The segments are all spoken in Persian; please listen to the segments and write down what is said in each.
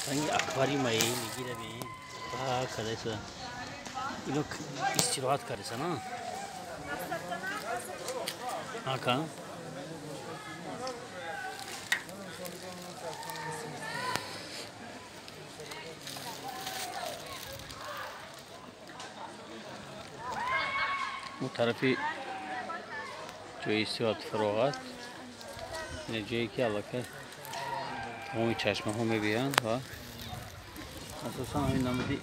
sanki akvaryuma میگیره ببین با کارش اینو استراحت کردن ها آکا اون طرفی جای استراحت فراغت این جایی که علاقه تمامی چشمه ها میبینن و اساسا همین نمودی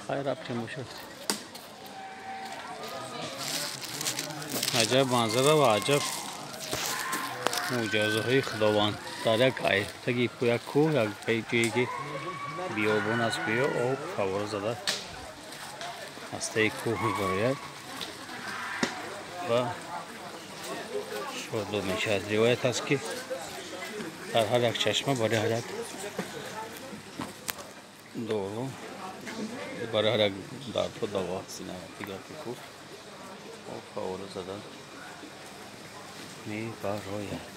خیر رفتیم باشد عجب منظره و عجب معجزه های خداوند در یک آیه تگی یک کوه یک جایی که بیابان است بیا آب فواره زده از ته کوه میبراید و شروع میشه. از روایت است که در هر یک چشمه برای هر یک دورو برای هر یک درد و دوا هستی دیگر که کوه آب فواره زده میبراید.